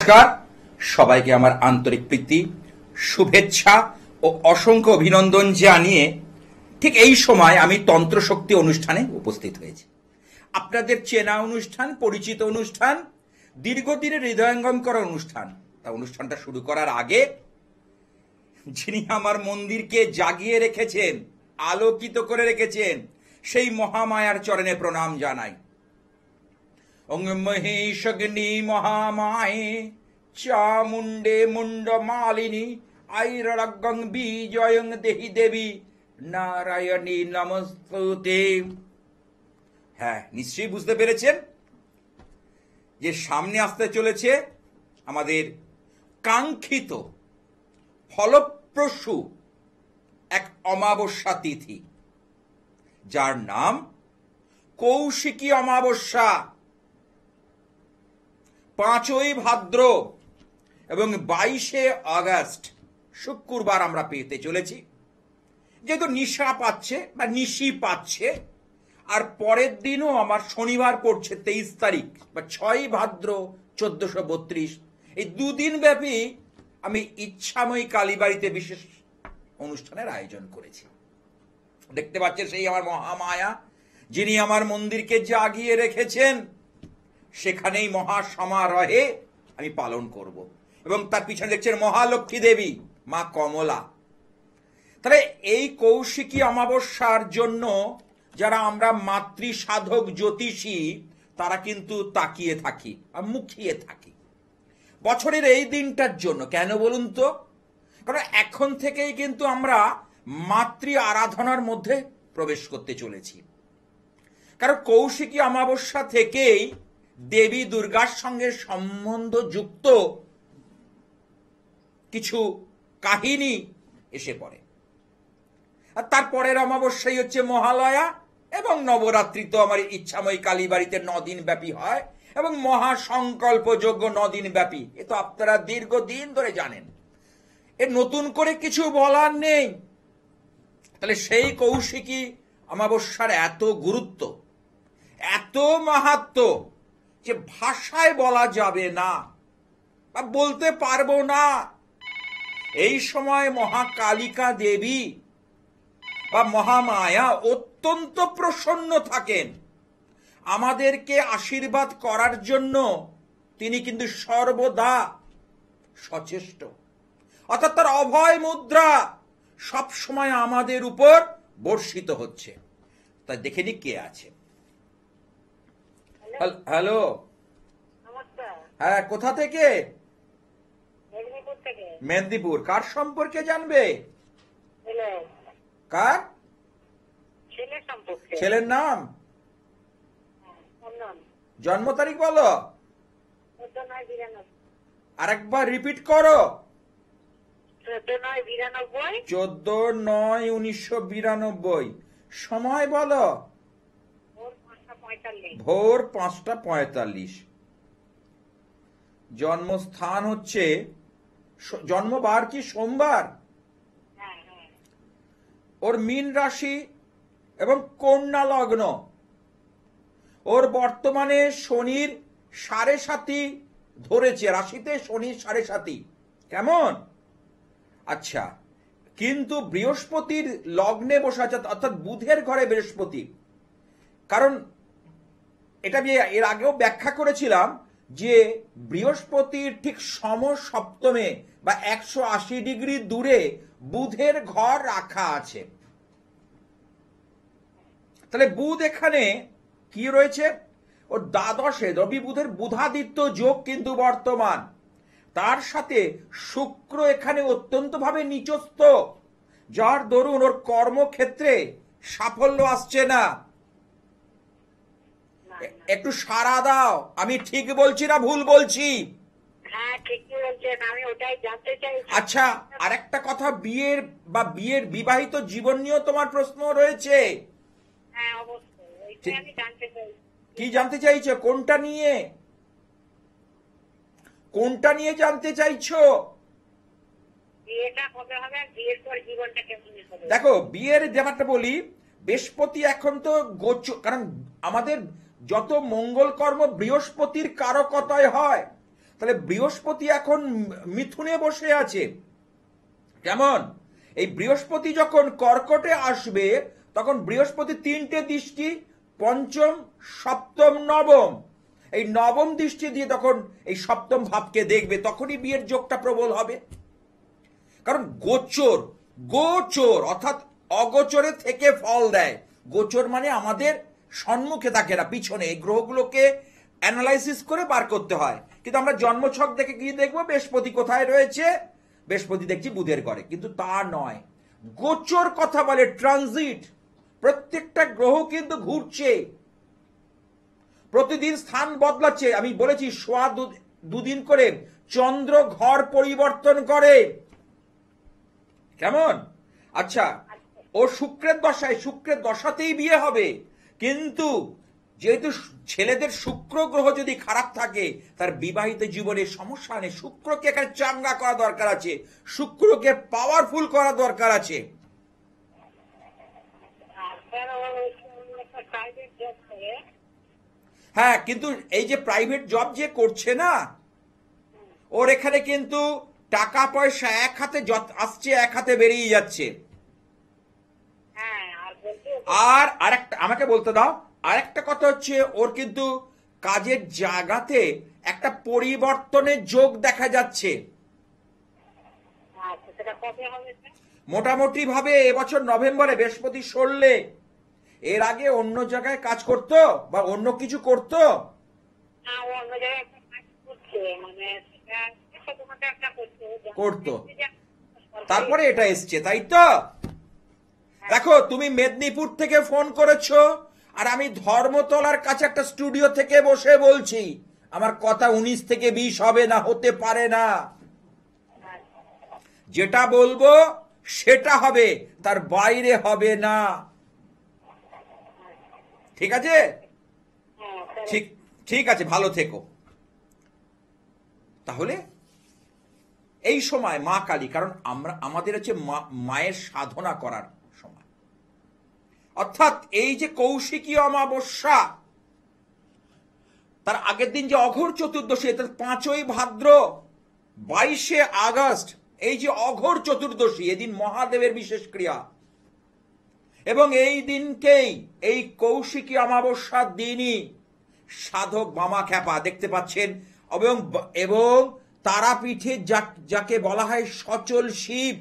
নমস্কার, সবাইকে আমার আন্তরিক প্রীতি, শুভেচ্ছা ও অসংখ্য অভিনন্দন জানিয়ে ঠিক এই সময় আমি তন্ত্রশক্তি অনুষ্ঠানে উপস্থিত হয়েছি। আপনাদের চেনা অনুষ্ঠান, পরিচিত অনুষ্ঠান, দীর্ঘদিনের হৃদয়ঙ্গম করা অনুষ্ঠান। তা অনুষ্ঠানটা শুরু করার আগে যিনি আমার মন্দিরকে জাগিয়ে রেখেছেন, আলোকিত করে রেখেছেন, সেই মহামায়ার চরণে প্রণাম জানাই। ওং মহেশগ্নি মহামায়ে চামুণ্ডে মুন্ড মালিনী আইরগং বিজয়ং দেহি দেবী নারায়ণী নমস্তুতে। হ্যাঁ, নিশ্চয়ই বুঝতে পেরেছেন যে সামনে আসতে চলেছে আমাদের কাঙ্ক্ষিত ফলপ্রসূ এক অমাবস্যা তিথি, যার নাম কৌশিকী অমাবস্যা। 5ই ভাদ্র এবং 22শে আগস্ট শুক্রবার আমরা পেতে চলেছি। যেহেতু নিশা পাচ্ছে বা নিশি পাচ্ছে, আর পরের দিনও আমার শনিবার পড়ছে 23 তারিখ বা 6ই ভাদ্র 1432। এই দুদিন ব্যাপী আমি ইচ্ছাময়ী কালীবাড়িতে বিশেষ অনুষ্ঠানের আয়োজন করেছি। দেখতে পাচ্ছেন সেই আমার মহামায়া, যিনি আমার মন্দিরকে জাগিয়ে রেখেছেন, সেখানেই মহা সমারোহে আমি পালন করব। এবং তার পিছনে দেখছেন মহালক্ষ্মী দেবী, মা কমলা। তাহলে এই কৌশিকী অমাবস্যার জন্য যারা আমরা মাতৃ সাধক জ্যোতিষী, তারা কিন্তু তাকিয়ে থাকি আর মুখিয়ে থাকি বছরের এই দিনটার জন্য। কেন বলুন তো? কারণ এখন থেকেই কিন্তু আমরা মাতৃ আরাধনার মধ্যে প্রবেশ করতে চলেছি। কারণ কৌশিকী অমাবস্যা থেকেই দেবী দুর্গার সঙ্গে সম্বন্ধযুক্ত কিছু কাহিনী এসে পড়ে। আর তারপরের অমাবস্যাই হচ্ছে মহালয়া, এবং নবরাত্রি তো আমার ইচ্ছাময়ী কালীবাড়িতে 9 দিন ব্যাপী হয়, এবং মহাসংকল্প যজ্ঞ 9 দিন ব্যাপী। এ তো আপনারা দীর্ঘদিন ধরে জানেন, এর নতুন করে কিছু বলার নেই। তাহলে সেই কৌশিকী অমাবস্যার এত গুরুত্ব, এত মাহাত্ম্য যে ভাষায় বলা যাবে না বা বলতে পারবো না। এই সময় মহাকালিকা দেবী বা মহামায়া অত্যন্ত প্রসন্ন থাকেন। আমাদেরকে আশীর্বাদ করার জন্য তিনি কিন্তু সর্বদা সচেষ্ট, অর্থাৎ তার অভয় মুদ্রা সব সময় আমাদের উপর বর্ষিত হচ্ছে। তাই দেখে নি কে আছে। হ্যালো, হ্যাঁ, কোথা থেকে? মেদিনীপুর। কার সম্পর্কে জানবে? কার? ছেলের নাম, জন্ম তারিখ বলো, আরেকবার রিপিট করো। 14/9/1992। সময় বলো। ভোর 5:45। জন্মস্থান হচ্ছে, জন্মবার কি সোমবার? ওর মীন রাশি এবং কন্যা লগ্ন। ওর বর্তমানে শনির 7.5 ধরেছে, রাশিতে শনির 7.5। কেমন? আচ্ছা, কিন্তু বৃহস্পতির লগ্নে বসে আছে, অর্থাৎ বুধের ঘরে বৃহস্পতি। কারণ এটা আমি এর আগেও ব্যাখ্যা করেছিলাম যে বৃহস্পতির ঠিক সমসপ্তমে বা 180 ডিগ্রি দূরে বুধের ঘর রাখা আছে। তাহলে বুধ এখানে কি রয়েছে? ওর দ্বাদশে রবি বুধের বুধাদিত্য যোগ কিন্তু বর্তমান। তার সাথে শুক্র এখানে অত্যন্ত ভাবে নিচস্থ, যার দরুন ওর কর্মক্ষেত্রে সাফল্য আসছে না। একটু সাড়া দাও, আমি ঠিক বলছি না ভুল বলছি? আচ্ছা, আরেকটা কথা, বিয়ের বিবাহিত জীবন নিয়েও তোমার প্রশ্ন রয়েছে। কি জানতে চাইছো? কোনটা নিয়ে জানতে চাইছো? দেখো, বিয়ের ব্যাপারটা বলি। বৃহস্পতি এখন তো কারণ আমাদের যত মঙ্গল কর্ম বৃহস্পতির কারকতায় হয়, তাহলে বৃহস্পতি এখন মিথুনে বসে আছে। কেমন? এই বৃহস্পতি যখন কর্কটে আসবে তখন বৃহস্পতি 3টে দৃষ্টি, পঞ্চম, সপ্তম, নবম, এই নবম দৃষ্টি দিয়ে তখন এই সপ্তম ভাবকে দেখবে, তখনই বিয়ের যোগটা প্রবল হবে। কারণ গোচর, গোচর অর্থাৎ অগোচরে থেকে ফল দেয়। গোচর মানে আমাদের সম্মুখে থাকে না, পিছনে। এই গ্রহগুলোকে অ্যানালাইসিস করে বার করতে হয়। কিন্তু আমরা জন্মছক দেখে গিয়ে দেখবো বৃহস্পতি কোথায় রয়েছে, বৃহস্পতি দেখছি বুধের ঘরে, কিন্তু তা নয়। গোচর কথা বলে ট্রানজিট। প্রত্যেকটা গ্রহ কিন্তু ঘুরছে, প্রতিদিন স্থান বদলাচ্ছে। আমি বলেছি সোয়া দুদিন করে চন্দ্র ঘর পরিবর্তন করে। কেমন? আচ্ছা, ও শুক্রের দশায়, শুক্রের দশাতেই বিয়ে হবে। কিন্তু যেহেতু ছেলেদের শুক্র গ্রহ যদি খারাপ থাকে তার বিবাহিত জীবনে সমস্যা নেই। শুক্রকে এখানে চাঙ্গা করা দরকার আছে, শুক্রকে পাওয়ারফুল করা দরকার আছে। হ্যাঁ, কিন্তু এই যে প্রাইভেট জব যে করছে না, ওর এখানে কিন্তু টাকা পয়সা এক হাতে আসছে, এক হাতে বেরিয়ে যাচ্ছে। আর আরেকটা আমাকে বলতে দাও, আরেকটা কথা হচ্ছে ওর কিন্তু কাজের জায়গাতে একটা পরিবর্তনের যোগ দেখা যাচ্ছে। মোটামুটি ভাবে এবছর নভেম্বরে বৃহস্পতি সরলে। এর আগে অন্য জায়গায় কাজ করতো বা অন্য কিছু করতো? করতো, তারপরে এটা এসছে, তাই তো? দেখো, তুমি মেদিনীপুর থেকে ফোন করেছো আর আমি ধর্মতলার কাছে একটা স্টুডিও থেকে বসে বলছি। আমার কথা 19 থেকে 20 হবে না, হতে পারে না। যেটা বলবো সেটা হবে, তার বাইরে হবে না। ঠিক আছে? ঠিক ঠিক আছে, ভালো থেকো। তাহলে এই সময় মা কালী, কারণ আমাদের হচ্ছে মায়ের সাধনা করার সময়। অর্থাৎ এই যে কৌশিকী অমাবস্যা, তার আগের দিন যে অঘোর চতুর্দশী, 5ই ভাদ্র, 22শে আগস্ট, এই যে অঘোর চতুর্দশী, এদিন মহাদেবের বিশেষ ক্রিয়া। এবং এই দিনকেই, এই কৌশিকী অমাবস্যার দিনই সাধক বামা খ্যাপা দেখতে পাচ্ছেন। এবং তারাপীঠে যাকে বলা হয় সচল শিব,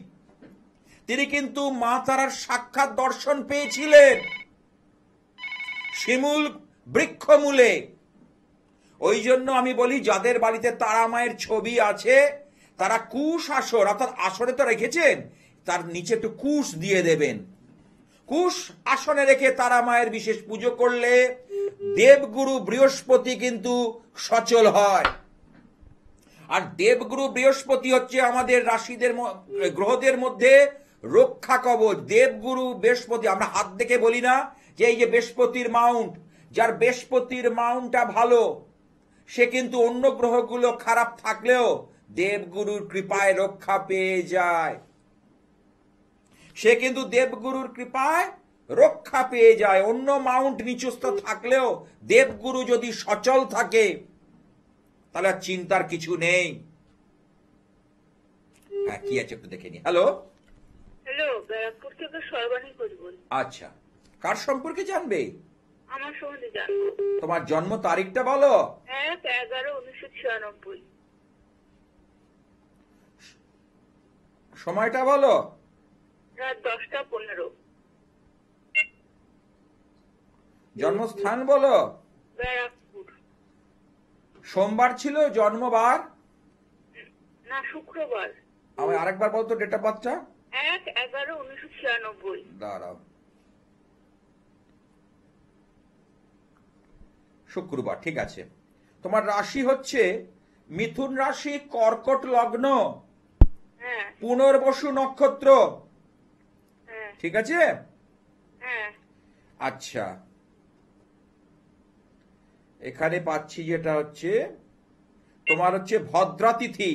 তিনি কিন্তু মা তারার সাক্ষাৎ দর্শন পেয়েছিলেন শিমুল বৃক্ষমূলে। ওই জন্য আমি বলি, যাদের বাড়িতে তারা মায়ের ছবি আছে তারা কুশ আসর, অর্থাৎ আসরে তো রেখেছেন, তার নিচে একটু কুশ দিয়ে দেবেন। কুশ আসনে রেখে তারা মায়ের বিশেষ পুজো করলে দেবগুরু বৃহস্পতি কিন্তু সচল হয়। আর দেবগুরু বৃহস্পতি হচ্ছে আমাদের রাশিদের গ্রহদের মধ্যে রক্ষা কবচ। দেবগুরু বৃহস্পতি, আমরা হাত দেখে বলি না যে এই যে বৃহস্পতির মাউন্ট, যার বৃহস্পতির মাউন্টটা ভালো সে কিন্তু অন্য গ্রহগুলো খারাপ থাকলেও দেবগুরুর কৃপায় রক্ষা পেয়ে যায়। সে কিন্তু দেবগুরুর কৃপায় রক্ষা পেয়ে যায়। অন্য মাউন্ট নিচস্থ থাকলেও দেবগুরু যদি সচল থাকে তাহলে চিন্তার কিছু নেই। হ্যাঁ, কি আছে একটু দেখে নি। হ্যালো হ্যালো, ব্যারাকপুর থেকে সর্বাণী বলবো। আচ্ছা, কার সম্পর্কে জানবে? আমার সম্বন্ধে জানবো। তোমার জন্ম তারিখটা বলো। 1/11/1996। সময়টা বলো। রাত 10টা 15। জন্মস্থান বলো। ব্যারাকপুর। সোমবার ছিল জন্মবার? না, শুক্রবার। আমি আরেকবার বলতো ডেট অফ বার্থটা। 1/11/1996। দাঁড়াও, শুক্রবার, ঠিক আছে। তোমার রাশি হচ্ছে মিথুন রাশি, কর্কট লগ্ন, হ্যাঁ পুনর্বসু নক্ষত্র, হ্যাঁ ঠিক আছে? হ্যাঁ। আচ্ছা, এখানে পাচ্ছি যেটা হচ্ছে তোমার হচ্ছে ভদ্রা তিথি,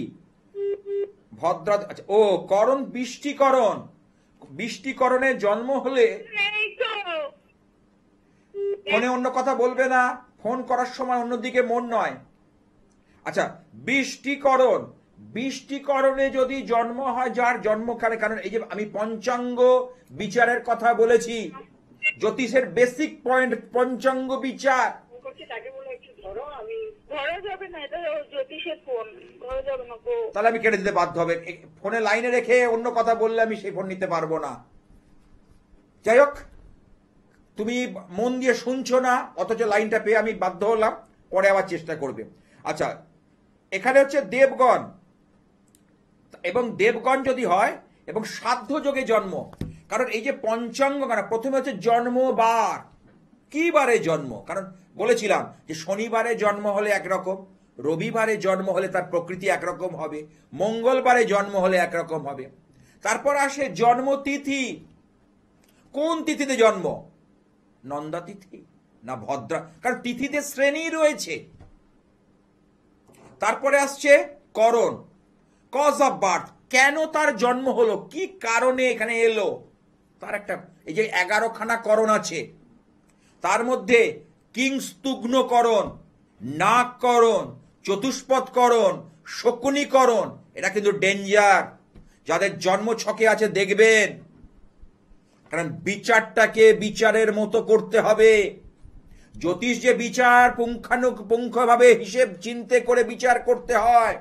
ভদ্রা। আচ্ছা, ও করণ বৃষ্টিকরণ, বৃষ্টিকরণে জন্ম হলে এই তো ফোনে অন্য কথা বলবে না, ফোন করার সময় অন্যদিকে মন নয়। আচ্ছা, বৃষ্টিকরণ, বৃষ্টিকরণে যদি জন্ম হয় যার জন্মকালে, কারণ এই যে আমি পঞ্চাঙ্গ বিচারের কথা বলেছি, জ্যোতিষের বেসিক পয়েন্ট পঞ্চাঙ্গ বিচার। তাকে বলে একটু ধরো, আমি ধরা যাবে না, এটা জ্যোতিষের ফোন, ধরা যাবে না গো। তাহলে আমি কেটে দিতে বাধ্য হবে। ফোনে লাইনে রেখে অন্য কথা বললে আমি সেই ফোন নিতে পারবো না। যাই হোক, তুমি মন দিয়ে শুনছো না, অথচ লাইনটা পেয়ে আমি বাধ্য হলাম, পরে আবার চেষ্টা করবে। আচ্ছা, এখানে হচ্ছে দেবগণ, এবং দেবগণ যদি হয় এবং সাধ্য যোগে জন্ম, কারণ এই যে পঞ্চাঙ্গ, কারণ প্রথমে হচ্ছে জন্মবার, কি বারে জন্ম, কারণ বলেছিলাম যে শনিবারে জন্ম হলে একরকম, রবিবারে জন্ম হলে তার প্রকৃতি একরকম হবে, মঙ্গলবারে জন্ম হলে একরকম হবে। তারপর আসে জন্মতিথি, কোন তিথিতে জন্ম, নন্দা তিথি না ভদ্রা, কারণ তিথিতে শ্রেণী রয়েছে। তারপরে আসছে করণ, কজ অফ বার্থ, কেন তার জন্ম হলো, কি কারণে এখানে এলো, তার একটা, এই যে 11খানা করণ আছে, তার মধ্যে কিংস্তুগ্নকরণ, নাগকরণ, চতুষ্পদকরণ, শকুনীকরণ, এটা কিন্তু ডেঞ্জার। যাদের জন্ম ছকে আছে দেখবেন, কারণ বিচারটাকে বিচারের মতো করতে হবে। জ্যোতিষ যে বিচার পুঙ্খানুপুঙ্খভাবে হিসেব চিন্তে করে বিচার করতে হয়,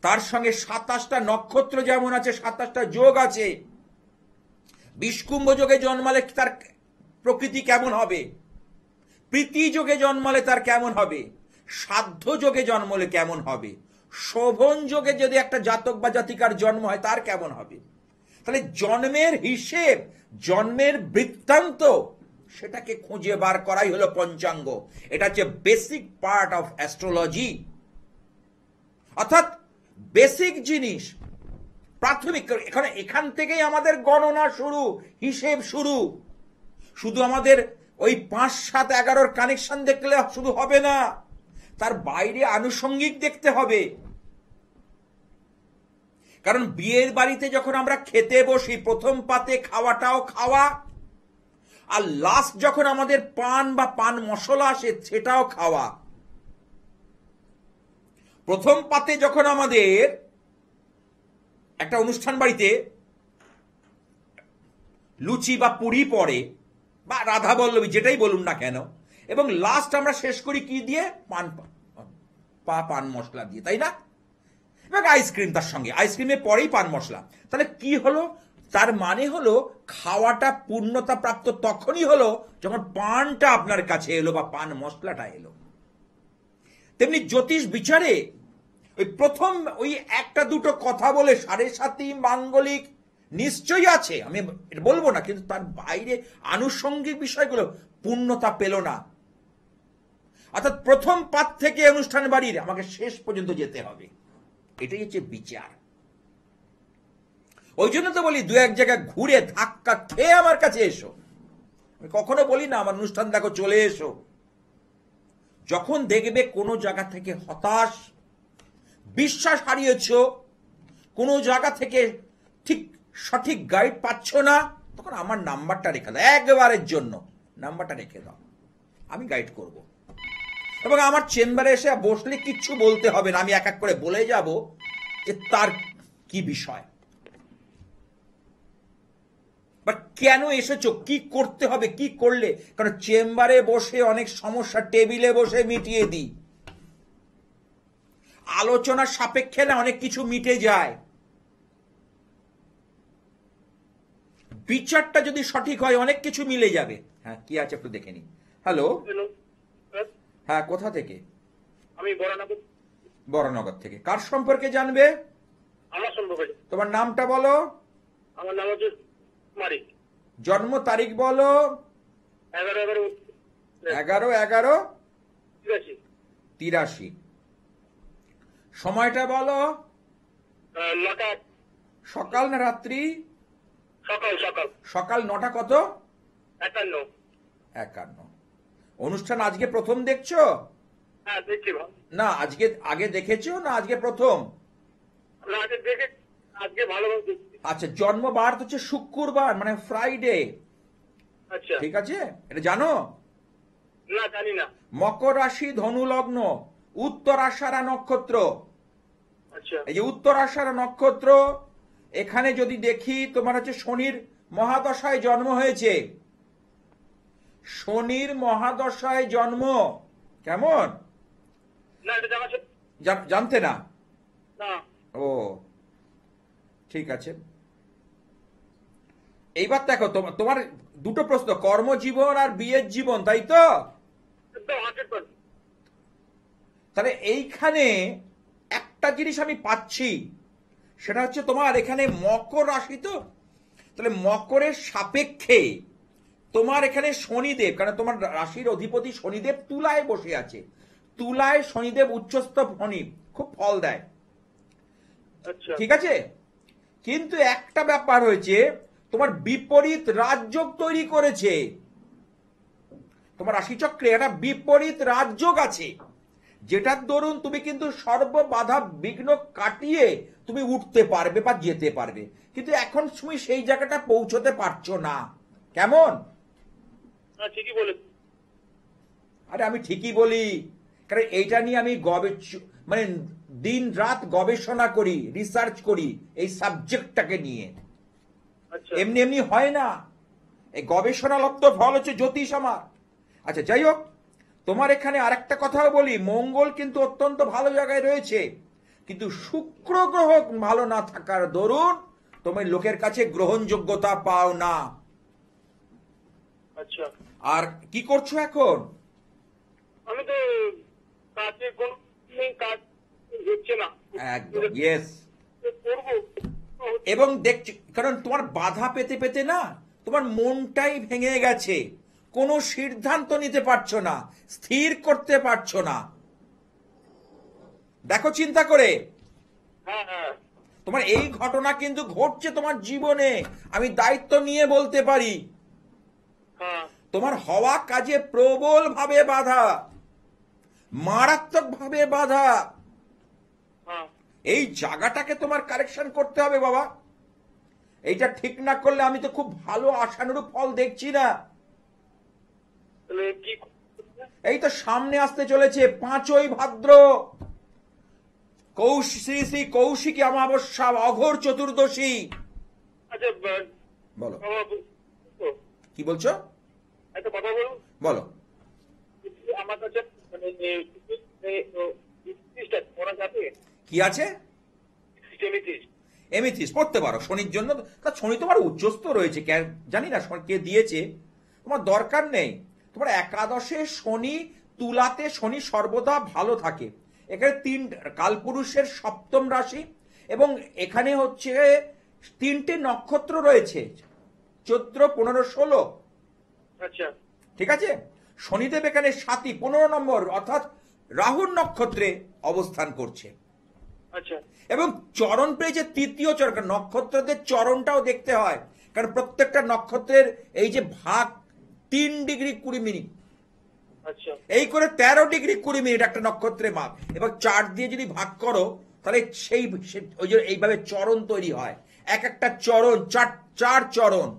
তার সঙ্গে 27টা নক্ষত্র যেমন আছে, 27টা যোগ আছে। বিষকুম্ভ যোগে জন্মালে তার প্রকৃতি কেমন হবে, প্রীতি যোগে জন্মালে তার কেমন হবে, সাধ্য যোগে জন্মলে কেমন হবে, শোভন যোগে যদি একটা জাতক বা জাতিকার জন্ম হয় তার কেমন হবে। তাহলে জন্মের হিসেব, জন্মের বৃত্তান্ত, সেটাকে খুঁজে বার করাই হলো পঞ্চাঙ্গ। এটা হচ্ছে বেসিক পার্ট অফ অ্যাস্ট্রোলজি, অর্থাৎ বেসিক জিনিস, প্রাথমিক। এখান থেকেই আমাদের গণনা শুরু, হিসেব শুরু। শুধু আমাদের ওই 5, 7, 11 কানেকশন দেখলে শুধু হবে না, তার বাইরে আনুষঙ্গিক দেখতে হবে। কারণ বিয়ের বাড়িতে যখন আমরা খেতে বসি, প্রথম পাতে খাওয়াটাও খাওয়া, আর লাস্ট যখন আমাদের পান বা পান মশলা আসে সেটাও খাওয়া। প্রথম পাতে যখন আমাদের একটা অনুষ্ঠান বাড়িতে লুচি বা পুরি পড়ে, বা রাধা বল্লভী যেটাই বলুন না কেন, এবং লাস্ট আমরা শেষ করি কি দিয়ে, পান মশলা দিয়ে, তাই না? এবং আইসক্রিম তার সঙ্গে, আইসক্রিমের পরেই পান মশলা। তাহলে কি হলো, তার মানে হলো খাওয়াটা পূর্ণতা প্রাপ্ত তখনই হলো যখন পানটা আপনার কাছে এলো বা পান মশলাটা এলো। তেমনি জ্যোতিষ বিচারে ওই প্রথম ওই 1-2 কথা বলে 7.5 মাঙ্গলিক নিশ্চয়ই আছে, আমি বলবো না, কিন্তু তার বাইরে আনুষঙ্গিক বিষয়গুলো পূর্ণতা পেল না। অর্থাৎ প্রথম পাত থেকে অনুষ্ঠান বাড়ির আমাকে শেষ পর্যন্ত যেতে হবে, এটাই হচ্ছে বিচার। ওই জন্য তো বলি 2-1 জায়গায় ঘুরে ধাক্কা খেয়ে আমার কাছে এসো। আমি কখনো বলি না আমার অনুষ্ঠান দেখো চলে এসো। যখন দেখবে কোনো জায়গা থেকে হতাশ, বিশ্বাস হারিয়েছ, কোনো জায়গা থেকে ঠিক সঠিক গাইড পাচ্ছ না, তখন আমার নাম্বারটা রেখে দাও, একবারের জন্য নাম্বারটা রেখে দাও, আমি গাইড করব। এবং আমার চেম্বারে এসে বসলে কিচ্ছু বলতে হবে না, আমি এক এক করে বলে যাব যে তার কি বিষয় বা কেন এসেছো, কি করতে হবে, কি করলে। কারণ চেম্বারে বসে অনেক সমস্যা টেবিলে বসে মিটিয়ে দিই, আলোচনার সাপেক্ষে না অনেক কিছু মিটে যায়। বিচারটা যদি সঠিক হয় অনেক কিছু মিলে যাবে। হ্যাঁ, কি আছে একটু দেখে নি। হ্যালো, হ্যাঁ, কোথা থেকে? আমি বরানগর। বরানগর থেকে। কার সম্পর্কে জানবে? আমার সম্পর্কে। তোমার নামটা বলো। আমার নাম হচ্ছে মারি। জন্ম তারিখ বলো। 11/11/83। সময়টা বলো। 9টা। সকাল না রাত্রি? সকাল। সকাল 9টা কত? 51। অনুষ্ঠান আজকে প্রথম দেখছো? হ্যাঁ, দেখছি। না আজকে আগে দেখেছো না আজকে প্রথম? না, আজকে ভালোভাবে দেখছি। আচ্ছা, জন্মবার হচ্ছে শুক্রবার, মানে ফ্রাইডে। আচ্ছা, ঠিক আছে, এটা জানো? না জানি না। মকর রাশি, ধনু লগ্ন, উত্তরাষাঢ়া নক্ষত্র। আচ্ছা এই যে উত্তরাষাঢ়া নক্ষত্র, এখানে যদি দেখি তোমার হচ্ছে শনির মহাদশায় জন্ম হয়েছে, শনির মহাদশায় জন্ম। কেমন? না এটা জানা ছিল জানতে না? না। ও ঠিক আছে। এইবার দেখো, তোমার দুটো প্রশ্ন, কর্মজীবন আর বিয়ের জীবন, তাই তো? একদম 100%। তাহলে এইখানে একটা জিনিস আমি পাচ্ছি, সেটা হচ্ছে তোমার এখানে মকর রাশি তো, তাহলে মকরের সাপেক্ষে তোমার এখানে শনিদেব, কারণ তোমার রাশির অধিপতি শনিদেব তুলায় বসে আছে। তুলায় শনিদেব উচ্চস্থ শনি, খুব ফল দেয়। আচ্ছা ঠিক আছে, কিন্তু একটা ব্যাপার হয়েছে, তোমার বিপরীত রাজযোগ তৈরি করেছে। তোমার রাশিচক্রে একটা বিপরীত রাজযোগ আছে, যেটার দরুন তুমি কিন্তু সর্ব বাধা বিঘ্ন কাটিয়ে তুমি উঠতে পারবে বা যেতে পারবে, কিন্তু এখন তুমি সেই জায়গাটা পৌঁছতে পারছো না। কেমন? না ঠিকই বলেছ। আরে আমি ঠিকই বলি, কারণ এইটা নিয়ে আমি মানে দিন রাত গবেষণা করি, রিসার্চ করি এই সাবজেক্টটাকে নিয়ে। আচ্ছা এমনি এমনি হয় না, এই গবেষণালব্ধ ফল হচ্ছে জ্যোতিষ আমার। আচ্ছা যাই হোক, তোমার এখানে আরেকটা কথাও বলি, মঙ্গল কিন্তু অত্যন্ত ভালো জায়গায় রয়েছে, কিন্তু শুক্র গ্রহ ভালো না থাকার দরুন তুমি লোকের কাছে গ্রহণযোগ্যতা পাও না। আচ্ছা আর কি করছো এখন? আমি তো কাজে কোন কাজ হচ্ছে না। একদম ইয়েস। করবো এবং দেখছি, কারণ তোমার বাধা পেতে পেতে না তোমার মনটাই ভেঙে গেছে, কোনো সিদ্ধান্ত নিতে পারছো না, স্থির করতে পারছো না। দেখো চিন্তা করে, হ্যাঁ হ্যাঁ তোমার এই ঘটনা কিন্তু ঘটছে তোমার জীবনে, আমি দায়িত্ব নিয়ে বলতে পারি। হ্যাঁ তোমার হওয়া কাজে প্রবল ভাবে বাধা, মারাত্মক ভাবে বাধা। হ্যাঁ এই জায়গাটাকে তোমার কারেকশন করতে হবে বাবা। এইটা ঠিক না করলে আমি তো খুব ভালো আশানুরূপ ফল দেখছি না। তাহলে কি এই তো সামনে আসতে চলেছে 5ই ভাদ্র, শ্রী শ্রী কৌশিকী অমাবস্যা, অঘোর চতুর্দশী। আচ্ছা বলো, বাবা, কি বলছো? একটা কথা বলুন। বলো। আমার কাছে মানে পড়া যাবে? কি আছে? টেলিটিস এমিথিস পড়তে পারো শনির জন্য। তা শনি তোমার উচ্চস্থ রয়েছে, জানি না কে দিয়েছে, তোমার দরকার নেই। তোমার একাদশে শনি, তুলাতে শনি সর্বদা ভালো থাকে। এখানে কালপুরুষের সপ্তম রাশি, এবং এখানে হচ্ছে 3টে নক্ষত্র রয়েছে, 14, 15, 16। আচ্ছা ঠিক আছে, শনিদেব এখানে 7, 15 নম্বর অর্থাৎ রাহুর নক্ষত্রে অবস্থান করছে। আচ্ছা এবং চরণ পেয়েছে 3য় চরণ, নক্ষত্রদের চরণটাও দেখতে হয়, কারণ প্রত্যেকটা নক্ষত্রের এই যে ভাগ 3 ডিগ্রি 20 মিনিট, আচ্ছা এই করে 13 ডিগ্রি 20 মিনিট একটা নক্ষত্রের মাপ। এবার 4 দিয়ে যদি ভাগ করো তাহলে ওই যে এইভাবে চরণ তৈরি হয়, এক একটা চরণ 4 চরণ।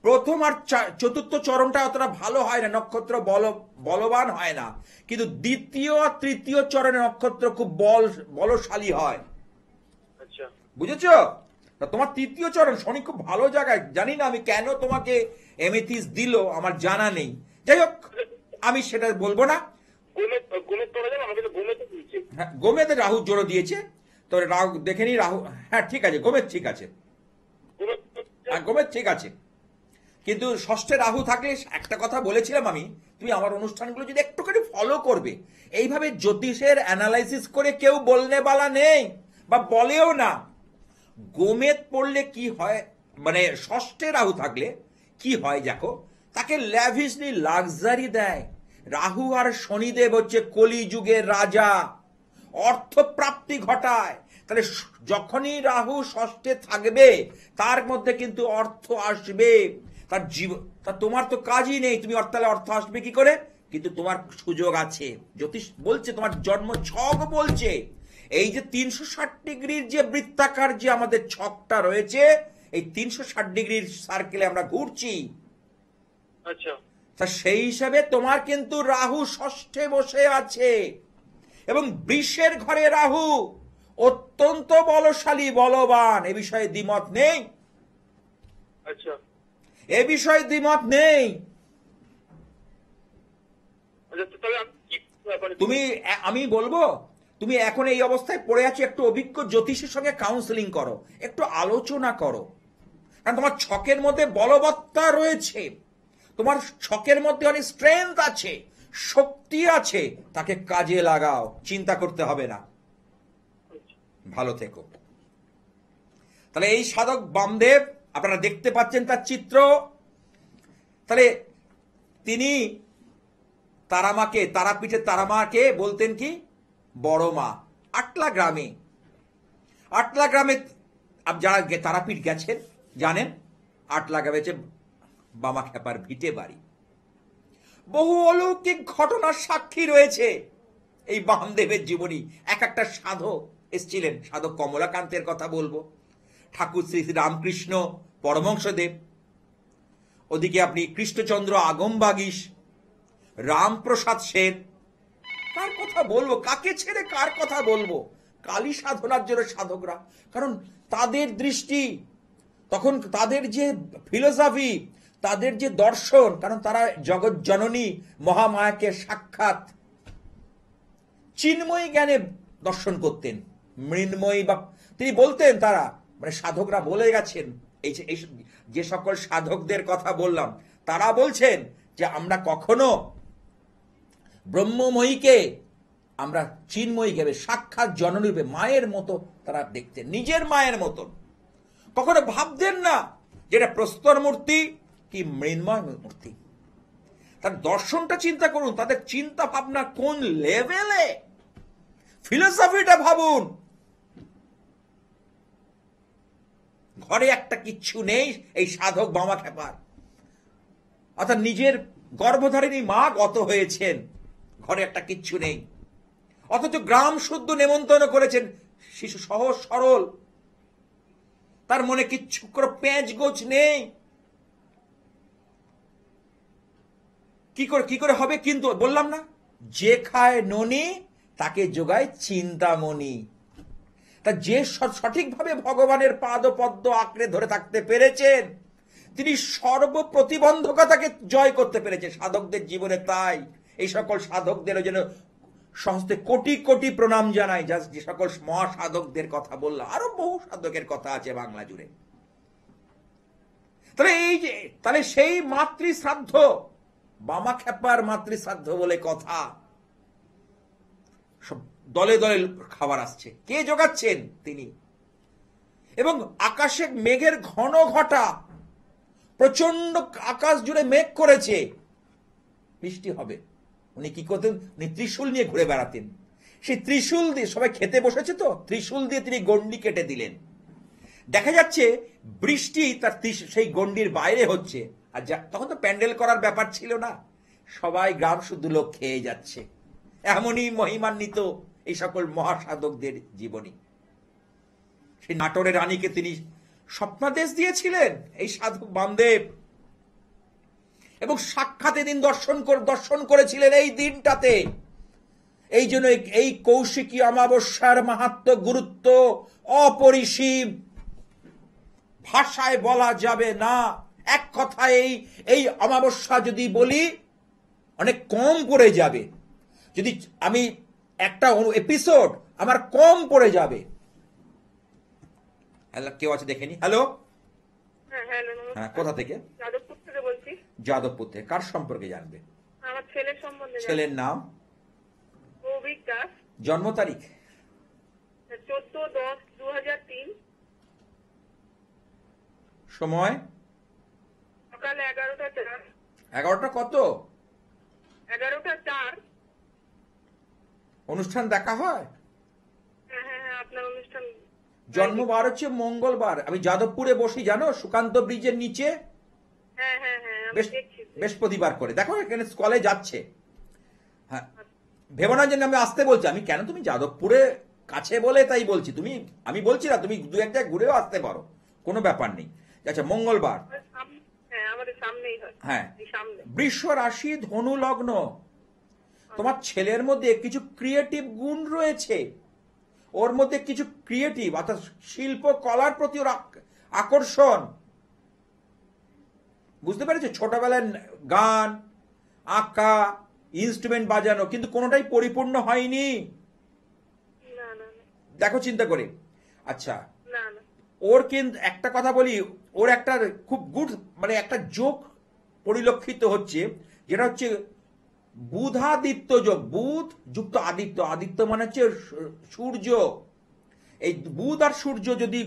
প্রথম আর চতুর্থ চরণটা অতটা ভালো হয় না, নক্ষত্র বলবান হয় না, কিন্তু দ্বিতীয় আর তৃতীয় চরণের নক্ষত্র খুব বলশালী হয়। আচ্ছা বুঝেছ? তোমার 3য় চরণ শনি খুব ভালো জায়গায়, জানি না আমি কেন তোমাকে এমেথিস দিল, আমার জানা নেই। যাই হোক, আমি সেটা বলবো না। ঘুমের পড়া যাবে? আমাকে তো ঘুমে তো দিচ্ছে। হ্যাঁ, গোমেতে রাহু জোড়ো দিয়েছে, তো রাহু দেখে নি, রাহু হ্যাঁ ঠিক আছে, গোমের ঠিক আছে, হ্যাঁ গোমের ঠিক আছে। কিন্তু ষষ্ঠে রাহু থাকলে একটা কথা বলেছিলাম আমি, তুমি আমার অনুষ্ঠানগুলো যদি একটুখানি ফলো করবে, এইভাবে জ্যোতিষের অ্যানালাইসিস করে কেউ বলনে বালা নেই বা বলেও না। গোমেদ পড়লে কি হয়, মানে ষষ্ঠে রাহু থাকলে কি হয় দেখো, তাকে ল্যাভিশলি লাক্সারি দেয়। রাহু আর শনিদেব হচ্ছে কলিযুগের রাজা, অর্থপ্রাপ্তি ঘটায়। তাহলে যখনই রাহু ষষ্ঠে থাকবে তার মধ্যে কিন্তু অর্থ আসবে। তা তোমার তো কাজই নেই, তুমি তাহলে অর্থ আসবে কি করে? কিন্তু তোমার সুযোগ আছে, জ্যোতিষ বলছে, তোমার জন্ম ছক বলছে। এই যে 360 ডিগ্রির যে বৃত্তাকার যে আমাদের ছকটা রয়েছে, এই 360 ডিগ্রির সার্কেলে আমরা ঘুরছি। আচ্ছা তা সেই হিসাবে তোমার কিন্তু রাহু ষষ্ঠে বসে আছে, এবং বৃষের ঘরে রাহু অত্যন্ত বলশালী, বলবান। এ বিষয়ে দ্বিমত নেই, আচ্ছা এ বিষয়ে দ্বিমত নেই। আচ্ছা, তো তাহলে আমি কি ব্যাপারে তুমি, আমি বলবো, তুমি এখন এই অবস্থায় পড়ে আছো, একটু অভিজ্ঞ জ্যোতিষীর সঙ্গে কাউন্সেলিং করো, একটু আলোচনা করো। কারণ তোমার ছকের মধ্যে বলবত্তা রয়েছে, তোমার ছকের মধ্যে অনেক স্ট্রেংথ আছে, শক্তি আছে, তাকে কাজে লাগাও, চিন্তা করতে হবে না। ভালো থেকো। তাহলে এই সাধক বামদেব, আপনারা দেখতে পাচ্ছেন তার চিত্র। তাহলে তিনি তারামাকে, তারাপীঠের তারামাকে বলতেন কি বড় মা। আটলা গ্রামে, আটলা গ্রামে যারা তারাপীঠ গেছেন জানেন, আটলা গ্রামে হচ্ছে বামা খেপার ভিটে বাড়ি। বহু অলৌকিক ঘটনার সাক্ষী রয়েছে এই বামদেবের জীবনী। এক একটা সাধক এসেছিলেন, সাধক কমলাকান্তের কথা বলবো, ঠাকুর শ্রী শ্রী রামকৃষ্ণ পরমহংসদেব, ওদিকে আপনি কৃষ্ণচন্দ্র আগমবাগীশ, রামপ্রসাদ সেন। কার কথা বলবো, কাকে ছেড়ে কার কথা বলবো? কালী সাধনার জন্য সাধকরা, কারণ তাদের দৃষ্টি তখন, তাদের যে ফিলোসফি, তাদের যে দর্শন, কারণ তারা জগৎ জননী মহামায়াকে সাক্ষাৎ চিন্ময়ী জ্ঞানে দর্শন করতেন, মৃন্ময়ী, বা তিনি বলতেন, তারা মানে সাধকরা বলে গেছেন, এই যে সকল সাধকদের কথা বললাম, তারা বলছেন যে আমরা কখনো ব্রহ্মময়ীকে আমরা চিন্ময়ী ভাবে সাক্ষাৎ জনরূপে মায়ের মতো তারা দেখতেন, নিজের মায়ের মতন। কখনো ভাবতেন না যেটা প্রস্তর মূর্তি কি মৃন্ময় মূর্তি। তার দর্শনটা চিন্তা করুন, তাদের চিন্তা ভাবনা কোন লেভেলে, ফিলোসফিটা ভাবুন। ঘরে একটা কিচ্ছু নেই এই সাধক বামা খেপার, অর্থাৎ নিজের গর্ভধারিণী মা গত হয়েছেন, ঘরে একটা কিচ্ছু নেই, অথচ গ্রাম শুদ্ধ নেমন্তন্ন করেছেন, শিশু সহজ সরল, তার মনে কিচ্ছু করে পেঁচ গোছ নেই। কি করে হবে? কিন্তু বললাম না, যে খায় ননি তাকে যোগায় চিন্তামণি। তা যে সঠিকভাবে ভগবানের পাদ পদ্ম আঁকড়ে ধরে থাকতে পেরেছেন, তিনি সর্বপ্রতিবন্ধকতাকে জয় করতে পেরেছেন সাধকদের জীবনে। তাই এই সকল সাধকদের যেন সহস্তে কোটি কোটি প্রণাম জানাই, যে সকল মহাসাধকদের কথা বললাম, আরো বহু সাধকের কথা আছে বাংলা জুড়ে। তাহলে এই যে, তাহলে সেই মাতৃশ্রাদ্ধ, বামা খেপার মাতৃশ্রাদ্ধ বলে কথা, সব দলে দলে খাবার আসছে, কে জোগাচ্ছেন? তিনি। এবং আকাশে মেঘের ঘন ঘটা, প্রচন্ড আকাশ জুড়ে মেঘ করেছে, বৃষ্টি হবে। উনি কি করতেন? উনি ত্রিশূল নিয়ে ঘুরে বেড়াতেন। সেই ত্রিশূল দিয়ে, সবাই খেতে বসেছে তো, ত্রিশূল দিয়ে তিনি গন্ডি কেটে দিলেন। দেখা যাচ্ছে বৃষ্টি তার সেই গন্ডির বাইরে হচ্ছে, আর তখন তো প্যান্ডেল করার ব্যাপার ছিল না, সবাই গ্রাম শুদ্ধ লোক খেয়ে যাচ্ছে। এমনই মহিমান্বিত এই সকল মহাসাধকদের জীবনী। সেই নাটোরের রানীকে তিনি স্বপ্নাদেশ দিয়েছিলেন এই সাধক বামদেব, এবং সাক্ষাৎ দিন দর্শন করেছিলেন এই দিনটাতে। এই জন্য এই কৌশিকী অমাবস্যার মাহাত্ম্য, গুরুত্ব অপরিসীম, ভাষায় বলা যাবে না। এক কথায় এই অমাবস্যা যদি বলি অনেক কম পড়ে যাবে, যদি আমি একটা এপিসোড আমার কম পড়ে যাবে। হ্যালো, কেউ আছে দেখেনি? হ্যালো, হ্যাঁ, কোথা থেকে? যাদবপুর থেকে বলছি। যাদবপুর থেকে। কার সম্পর্কে জানবে? আমার ছেলের সম্বন্ধে। ছেলের নাম? কৌভিক দাস। জন্ম তারিখ? 14/10/2003। সময়? সকাল 11টা 4। 11টা কত? 11টা 4। অনুষ্ঠান দেখা হয়? হ্যাঁ, আপনার অনুষ্ঠান। জন্মবার হচ্ছে মঙ্গলবার। আমি যাদবপুরে বসি, জানো, সুকান্ত ব্রিজের নিচে। হ্যাঁ, আমি দেখছি। বৃহস্পতিবার করে দেখো, এখানে স্কলে যাচ্ছে। হ্যাঁ, ভেবো না যে আমি আসতে বলছি, আমি কেন, তুমি যাদবপুরে কাছে বলে তাই বলছি, তুমি, আমি বলছি না, তুমি দু এক জায়গায় ঘুরেও আসতে পারো, কোনো ব্যাপার নেই। আচ্ছা, মঙ্গলবার। হ্যাঁ, আমাদের সামনেই হয়। হ্যাঁ, সামনে। বৃষ রাশি, ধনু লগ্ন। তোমার ছেলের মধ্যে কিছু ক্রিয়েটিভ গুণ রয়েছে, ওর মধ্যে কিছু ক্রিয়েটিভ অর্থাৎ শিল্প কলার প্রতি ওর আকর্ষণ। বুঝতে পেরেছো? ছোটবেলায় গান, আঁকা, ইনস্ট্রুমেন্ট বাজানো, কিন্তু কোনোটাই পরিপূর্ণ হয়নি। না না না দেখো চিন্তা করে। আচ্ছা, না না ওর কিন্তু একটা কথা বলি, ওর একটা খুব গুড মানে একটা যোগ পরিলক্ষিত হচ্ছে, যেটা হচ্ছে বুধাদিত্য যোগ। বুধ যুক্ত আদিত্য, আদিত্য মানে হচ্ছে সূর্য। এই বুধ আর সূর্য যদি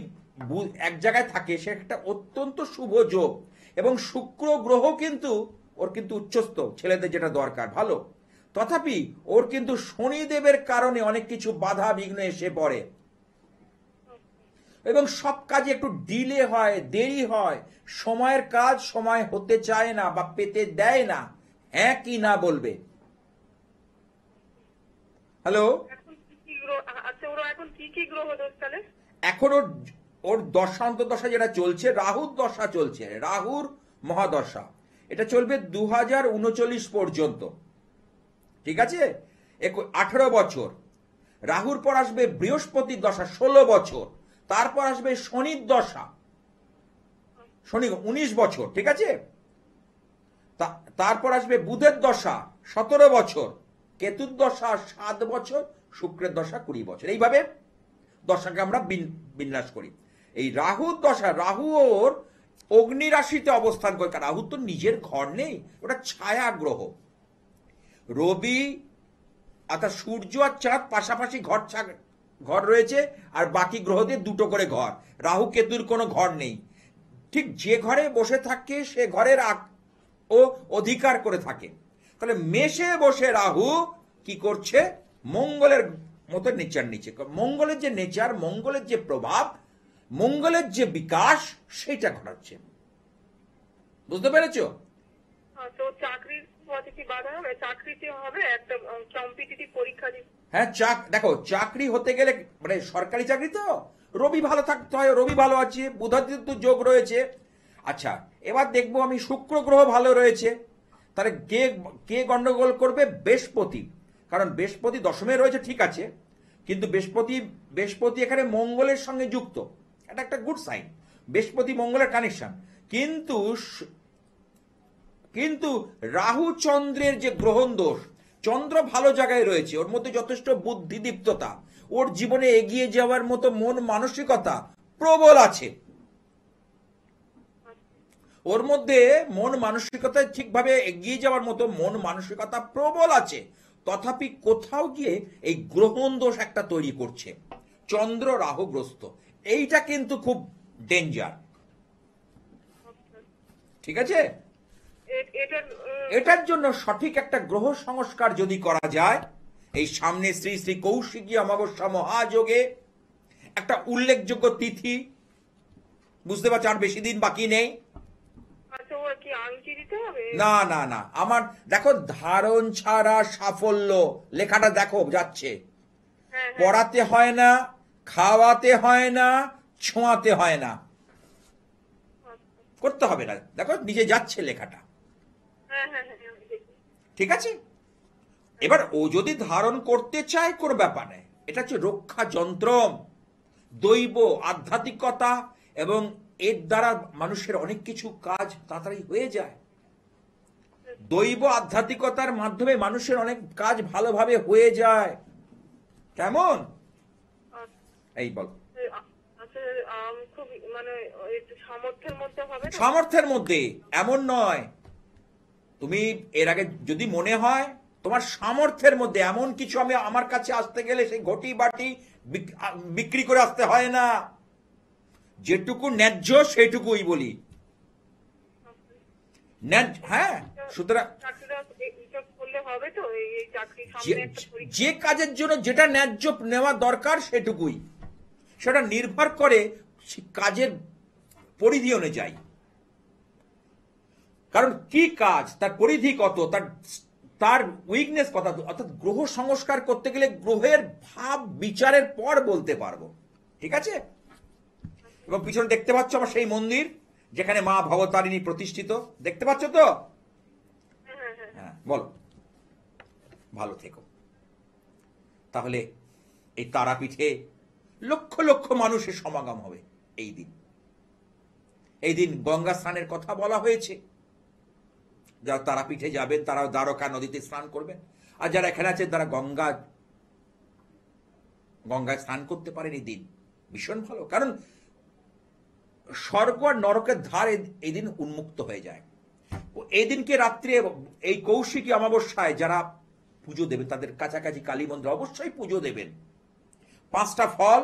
এক জায়গায় থাকে, সে একটা অত্যন্ত শুভ যোগ। এবং শুক্র গ্রহ কিন্তু ওর কিন্তু উচ্চস্থ, ছেলেদের যেটা দরকার ভালো। তথাপি ওর কিন্তু শনিদেবের কারণে অনেক কিছু বাধা বিঘ্ন এসে পড়ে, এবং সব কাজে একটু ডিলে হয়, দেরি হয়, সময়ের কাজ সময় হতে চায় না বা পেতে দেয় না। হ্যাঁ কি না বলবে? হ্যালো? এখন কি কি গ্রহ? আচ্ছা, ওরা এখন কি কি গ্রহ দোষ তাহলে? এখন ওর ওর দশান্ত দশা যেটা চলছে, রাহুর দশা চলছে, রাহুর মহাদশা। এটা চলবে 2039 পর্যন্ত, ঠিক আছে? 18 বছর। রাহুর পর আসবে বৃহস্পতির দশা 16 বছর, তারপর আসবে শনির দশা, শনি 19 বছর, ঠিক আছে? তারপর আসবে বুধের দশা 17 বছর, কেতুর দশা 7 বছর, শুক্রের দশা 20 বছর। এইভাবে দশাকে আমরা বিন্যাস করি। এই রাহুর দশা, রাহু ওর অগ্নি রাশিতে অবস্থান করে। রাহুর তো নিজের ঘর নেই, ওটা ছায়া গ্রহ। রবি অর্থাৎ সূর্য আর চাঁদ পাশাপাশি ঘর রয়েছে, আর বাকি গ্রহদের দুটো করে ঘর। রাহু কেতুর কোনো ঘর নেই। ঠিক যে ঘরে বসে থাকে সে ঘরের ও অধিকার করে থাকে। তাহলে মেষে বসে রাহু কি করছে? মঙ্গলের মতো নেচার নিচে, মঙ্গলের যে নেচার, মঙ্গলের যে প্রভাব, মঙ্গলের যে বিকাশ, সেটা ঘটাচ্ছে। বুঝতে পেরেছো? তো চাকরির পথে কি বাধা হবে? চাকরিতে হবে একটা কম্পিটিটিভ পরীক্ষা দিতে। হ্যাঁ, দেখো চাকরি হতে গেলে মানে সরকারি চাকরি তো রবি ভালো থাকতে হয়, রবি ভালো আছে, বুধাদিত্য যোগ রয়েছে। আচ্ছা, এবার দেখবো আমি শুক্র গ্রহ ভালো রয়েছে, তাহলে কে কে গন্ডগোল করবে? বৃহস্পতি। কারণ বৃহস্পতি দশমে রয়েছে, ঠিক আছে, কিন্তু বৃহস্পতি এখানে মঙ্গলের সঙ্গে যুক্ত, এটা একটা গুড সাইন, বৃহস্পতি মঙ্গলের কানেকশন। কিন্তু কিন্তু রাহু চন্দ্রের যে গ্রহণ দোষ, চন্দ্র ভালো জায়গায় রয়েছে, ওর মধ্যে যথেষ্ট বুদ্ধিদীপ্ততা, ওর জীবনে এগিয়ে যাওয়ার মতো মন মানসিকতা প্রবল আছে। ওর মধ্যে মন মানসিকতায় ঠিকভাবে এগিয়ে যাওয়ার মতো মন মানসিকতা প্রবল আছে। তথাপি কোথাও গিয়ে এই গ্রহণ দোষ একটা তৈরি করছে, চন্দ্র রাহুগ্রস্ত। এইটা কিন্তু খুব ডেঞ্জার, ঠিক আছে? এটার জন্য সঠিক একটা গ্রহ সংস্কার যদি করা যায়, এই সামনে শ্রী শ্রী কৌশিকী অমাবস্যা মহাযোগে একটা উল্লেখযোগ্য তিথি, বুঝতে পারছো, আর বেশি দিন বাকি নেই। আচ্ছা, ওরা কি আংটি দিতে হবে? না না না, আমার দেখো ধারণ ছাড়া সাফল্য লেখাটা দেখো যাচ্ছে। হ্যাঁ, হ্যাঁ। পড়াতে হয় না, খাওয়াতে হয় না, ছোঁয়াতে হয় না, করতে হবে না, দেখো নিজে যাচ্ছে লেখাটা, হ্যাঁ হ্যাঁ হ্যাঁ, আমি দেখি। ঠিক আছে? এবার ও যদি ধারণ করতে চায়, কোনো ব্যাপার নেই। এটা হচ্ছে রক্ষা যন্ত্রম, দৈব আধ্যাত্মিকতা, এবং এর দ্বারা মানুষের অনেক কিছু কাজ তাড়াতাড়ি হয়ে যায়। দৈব আধ্যাত্মিকতার মাধ্যমে মানুষের অনেক কাজ ভালোভাবে হয়ে যায়। কেমন? এই বল। আচ্ছা, খুব মানে একটু সামর্থ্যের মধ্যে হবে না? সামর্থ্যের মধ্যে এমন নয়, তুমি এর আগে যদি মনে হয় তোমার সামর্থ্যের মধ্যে এমন কিছু, আমি আমার কাছে আসতে গেলে সেই ঘটি বাটি বিক্রি করে আসতে হয় না, যেটুকু ন্যায্য সেটুকুই বলি। হ্যাঁ, সুতরাং চাকরিটা করলে হবে তো? এই চাকরি সামনে একটা পরীক্ষা। যে কাজের জন্য যেটা ন্যায্য নেওয়া দরকার সেটুকুই, সেটা নির্ভর করে কাজের পরিধি অনুযায়ী। কারণ কি কাজ, তার পরিধি কত, তার উইকনেস কত, অর্থাৎ গ্রহ সংস্কার করতে গেলে গ্রহের ভাব বিচারের পর বলতে পারবো, ঠিক আছে? এবং পিছনে দেখতে পাচ্ছ আমার সেই মন্দির, যেখানে মা ভবতারিণী প্রতিষ্ঠিত, দেখতে পাচ্ছ তো? হ্যাঁ, বলো ভালো থেকো। তাহলে এই তারাপীঠে লক্ষ লক্ষ মানুষের সমাগম হবে এই দিন। এই দিন গঙ্গা স্নানের কথা বলা হয়েছে। যারা তারাপীঠে যাবেন তারা দ্বারকা নদীতে স্নান করবেন, আর যারা এখানে আছেন তারা গঙ্গায় স্নান করতে পারেন। এই দিন ভীষণ ভালো, কারণ স্বর্গ আর নরকের ধার এই দিন উন্মুক্ত হয়ে যায়। এই দিনকে রাত্রে এই কৌশিকী অমাবস্যায় যারা পুজো দেবেন তাদের কাছাকাছি কালী মন্দিরে অবশ্যই পুজো দেবেন। 5টা ফল,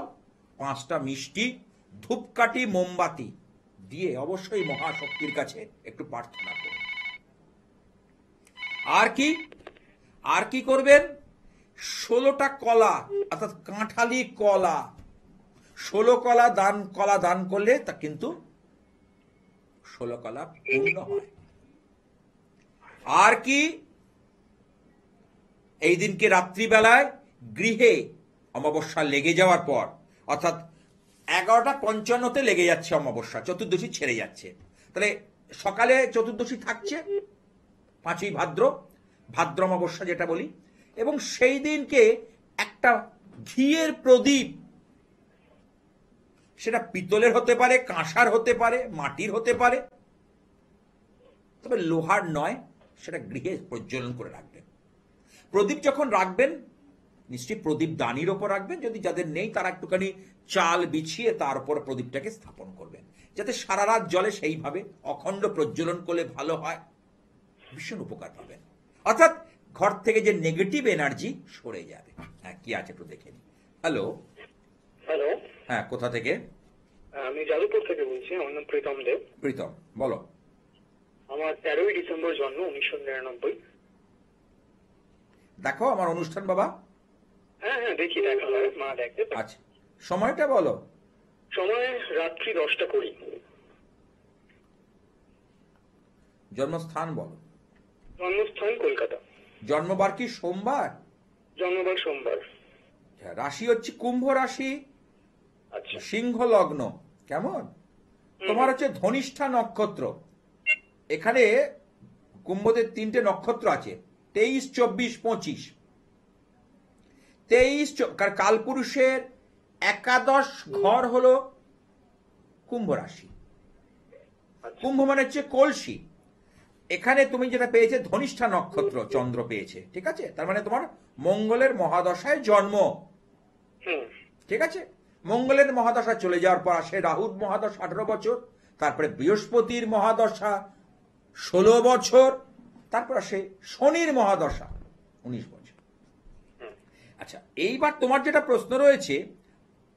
5টা মিষ্টি, ধূপকাঠি, মোমবাতি দিয়ে অবশ্যই মহাশক্তির কাছে একটু প্রার্থনা করুন। আর কি করবেন? 16টা কলা, অর্থাৎ কাঁঠালি কলা, 16 কলা দান করলে তা কিন্তু 16 কলা পূর্ণ হয়। আর কি? এই দিনকে রাত্রিবেলায় গৃহে অমাবস্যা লেগে যাওয়ার পর, অর্থাৎ 11:55 লেগে যাচ্ছে অমাবস্যা, চতুর্দশী ছেড়ে যাচ্ছে, তাহলে সকালে চতুর্দশী থাকছে 5ই ভাদ্র অমাবস্যা যেটা বলি, এবং সেই দিনকে একটা ঘিয়ের প্রদীপ, সেটা পিতলের হতে পারে, কাঁসার হতে পারে, মাটির হতে পারে, তবে লোহার নয়, সেটা গৃহে প্রজ্বলন করে রাখবেন। প্রদীপ যখন রাখবেন নিশ্চয়ই প্রদীপ দানির ওপর রাখবেন, যদি যাদের নেই তারা একটুখানি চাল বিছিয়ে তার উপর প্রদীপটাকে স্থাপন করবেন, যাতে সারা রাত জ্বলে। সেইভাবে অখণ্ড প্রজ্বলন করলে ভালো হয়, ভীষণ উপকার পাবেন। অর্থাৎ ঘর থেকে যে নেগেটিভ এনার্জি সরে যাবে। হ্যাঁ, কি আছে একটু দেখে নি। হ্যালো, হ্যাঁ, কোথা থেকে? আমি যাদবপুর থেকে বলছি, আমার নাম প্রীতম দেব। প্রীতম, বলো। আমার 13ই ডিসেম্বর জন্ম, 1999। দেখো আমার অনুষ্ঠান বাবা? হ্যাঁ, দেখি, দেখা হয়, মা দেখতে। আচ্ছা, সময়টা বলো। সময় রাত্রি 10:20। জন্মস্থান বলো। জন্মস্থান কলকাতা। জন্মবার কি সোমবার? জন্মবার সোমবার। রাশি হচ্ছে কুম্ভ রাশি, আচ্ছা। সিংহ লগ্ন। কেমন? তোমার হচ্ছে ধনিষ্ঠা নক্ষত্র। এখানে কুম্ভদের 3টে নক্ষত্র আছে, 23, 24, 25। 23 কালপুরুষের একাদশ ঘর হলো কুম্ভ রাশি। কুম্ভ মানে হচ্ছে কলসি। এখানে তুমি যেটা পেয়েছে ধনিষ্ঠা নক্ষত্র, চন্দ্র পেয়েছে, ঠিক আছে? তার মানে তোমার মঙ্গলের মহাদশায় জন্ম, ঠিক আছে? মঙ্গলের মহাদশা চলে যাওয়ার পর আসে রাহুর মহাদশা 18 বছর, তারপরে বৃহস্পতির মহাদশা 16 বছর, তারপর আসে শনির মহাদশা 19 বছর। আচ্ছা, এইবার তোমার যেটা প্রশ্ন রয়েছে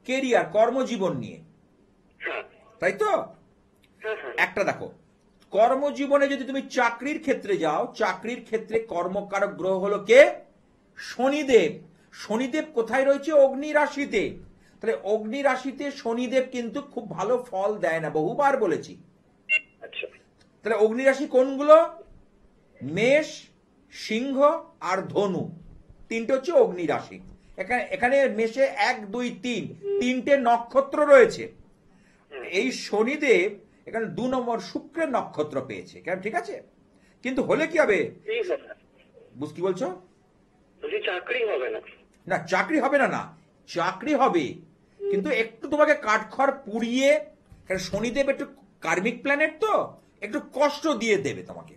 কেরিয়ার, কর্মজীবন নিয়ে, তাই তো? একটা দেখো, কর্মজীবনে যদি তুমি চাকরির ক্ষেত্রে যাও, চাকরির ক্ষেত্রে কর্মকারক গ্রহ হলো কে? শনিদেব। শনিদেব কোথায় রয়েছে? অগ্নি রাশিতে। তাহলে অগ্নি রাশিতে শনিদেব কিন্তু খুব ভালো ফল দেয় না, বহুবার বলেছি। তাহলে অগ্নি রাশি কোনগুলো? মেষ, সিংহ আর ধনু, 3টে হচ্ছে অগ্নি রাশি। এখানে মেষে 1, 2, 3 3টে নক্ষত্র রয়েছে। এই শনিদেব এখানে 2 নম্বর শুক্রের নক্ষত্র পেয়েছে, কেন? ঠিক আছে, কিন্তু হলে কি হবে? কি বলছো? চাকরি হবে না? না, চাকরি হবে না, চাকরি হবে, কিন্তু একটু তোমাকে কাঠখড় পুড়িয়ে, কারণ শনিদেব একটু কার্মিক প্ল্যানেট, তো একটু কষ্ট দিয়ে দেবে তোমাকে,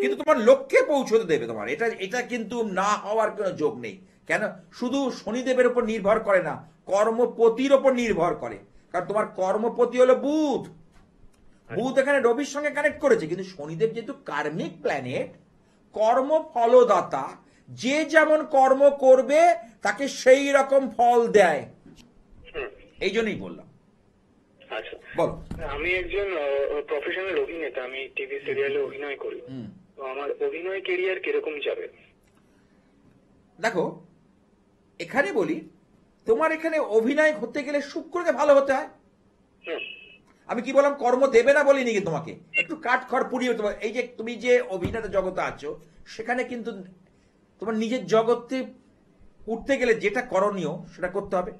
কিন্তু তোমার লক্ষ্যে পৌঁছতে দেবে তোমার। এটা কিন্তু না হওয়ার কোনো যোগ নেই। কেন? শুধু শনিদেবের উপর নির্ভর করে না, কর্মপতির উপর নির্ভর করে, কারণ তোমার কর্মপতি হলো বুধ। বুধ এখানে রবির সঙ্গে কানেক্ট করেছে, কিন্তু শনিদেব যেহেতু কার্মিক প্ল্যানেট, কর্ম ফলদাতা, যে যেমন কর্ম করবে তাকে সেই রকম ফল দেয়, এই জন্যই বললাম। আচ্ছা, বলো। আমি একজন প্রফেশনাল অভিনেতা, আমি টিভি সিরিয়ালে অভিনয় করি, তো আমার অভিনয় কেরিয়ার কিরকম যাবে? দেখো, এখানে বলি, তোমার এখানে অভিনয় হতে গেলে শুক্রকে ভালো হতে হয়। আমি কি বললাম? কর্ম দেবে না বলিনি, কিন্তু তোমাকে একটু কাঠখড় পুড়িয়ে, এই যে তুমি যে অভিনেতা জগতে আছো, সেখানে কিন্তু তোমার নিজের জগতে উঠতে গেলে যেটা করণীয় সেটা করতে হবে।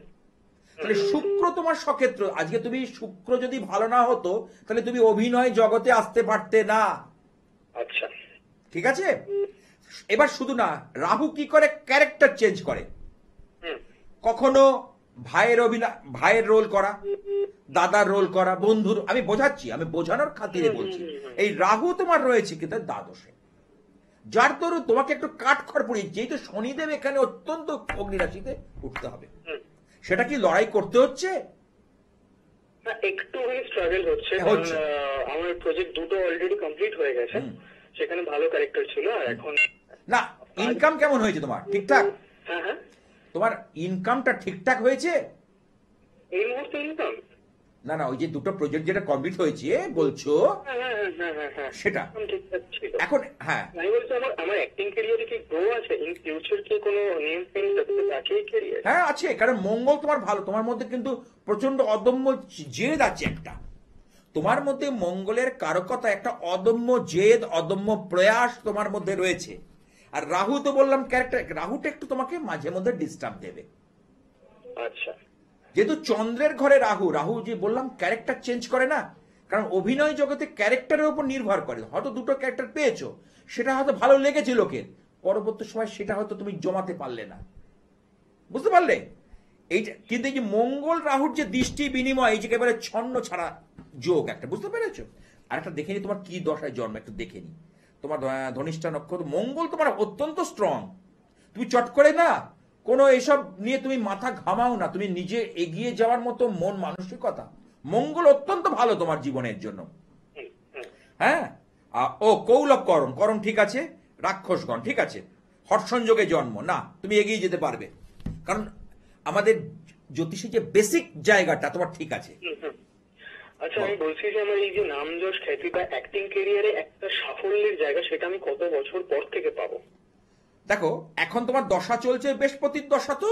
তাহলে শুক্র তোমার সক্ষেত্র। আজকে তুমি শুক্র যদি ভালো না হতো তাহলে তুমি অভিনয় জগতে আসতে পারতে না। আচ্ছা, ঠিক আছে? এবার শুধু না, রাহু কি করে, ক্যারেক্টার চেঞ্জ করে। হুম, কখনো ভাইয়ের রোল করা, দাদার রোল করা, বন্ধুর, আমি বোঝাচ্ছি, আমি বোঝানোর খাতিরে বলছি। এই রাহু তোমার রয়েছে কিন্তু দ্বাদশে, যার দরুন তোমাকে একটু কাঠখড় পড়িয়ে, যেহেতু শনিদেব এখানে অত্যন্ত অগ্নি রাশিতে উঠতে হবে, হুম। সেটা কি লড়াই করতে হচ্ছে? না, একটুখানি স্ট্রাগল হচ্ছে, কারণ হচ্ছে। আমার প্রজেক্ট দুটো অলরেডি কমপ্লিট হয়ে গেছে, সেখানে ভালো ক্যারেক্টার ছিল, আর এখন না, ইনকাম কেমন হয়েছে তোমার? ঠিকঠাক? হ্যাঁ হ্যাঁ, তোমার ইনকামটা ঠিকঠাক হয়েছে? এই মুহূর্তে ইনকাম, না না, ওই যে দুটো প্রজেক্ট যেটা কমপ্লিট হয়েছে বলছো, হ্যাঁ হ্যাঁ হ্যাঁ হ্যাঁ হ্যাঁ হ্যাঁ, সেটা এখন ঠিকঠাক ছিল। এখন, হ্যাঁ, আমি বলছি আমার আমার অ্যাক্টিং ক্যারিয়ারে কি গ্রো আছে? ইন ফিউচার কি কোনো নেম ফেম সাকসেস আছে এই ক্যারিয়ার? হ্যাঁ আছে, কারণ মঙ্গল তোমার ভালো, তোমার মধ্যে কিন্তু প্রচন্ড অদম্য জেদ আছে একটা, তোমার মধ্যে মঙ্গলের কারকতা, একটা অদম্য জেদ, অদম্য প্রয়াস তোমার মধ্যে রয়েছে। আর রাহু তো বললাম ক্যারেক্টার, রাহুটা একটু তোমাকে মাঝে মধ্যে ডিস্টার্ব দেবে, আচ্ছা, যেহেতু চন্দ্রের ঘরে রাহু, রাহু যে বললাম ক্যারেক্টার চেঞ্জ করে না, কারণ অভিনয় জগতে ক্যারেক্টারের উপর নির্ভর করে। হয়তো দুটো ক্যারেক্টার পেয়েছো, সেটা হয়তো ভালো লেগেছে লোকের, পরবর্তী সময় সেটা হয়তো তুমি জমাতে পারলে না, বুঝতে পারলে? এইটা কিন্তু এই যে মঙ্গল রাহুর যে দৃষ্টি বিনিময়, এই যে একেবারে ছন্ন ছাড়া যোগ একটা, বুঝতে পেরেছো? আর একটা দেখে নি তোমার কি দশায় জন্ম, একটু দেখে নি। তোমার ধনিষ্ঠা নক্ষত্র, মঙ্গল তোমার অত্যন্ত স্ট্রং, তুমি চট করে না কোনো এসব নিয়ে তুমি মাথা ঘামাও না, তুমি নিজে এগিয়ে যাওয়ার মতো মন মানসিকতা, মঙ্গল অত্যন্ত ভালো তোমার জীবনের জন্য। হুম, হুম। হ্যাঁ, ও কৌলভ করণ, করণ ঠিক আছে, রাক্ষসগণ ঠিক আছে, হর্ষণযোগে জন্ম, না তুমি এগিয়ে যেতে পারবে, কারণ আমাদের জ্যোতিষে যে বেসিক জায়গাটা তোমার ঠিক আছে। হুম, হুম। আচ্ছা, আমি বলছি যে আমার এই যে নাম যশ খ্যাতি বা অ্যাক্টিং ক্যারিয়ারে একটা সাফল্যের জায়গা, সেটা আমি কত বছর পর থেকে পাবো? দেখো, এখন তোমার দশা চলছে, বৃহস্পতির দশা তো,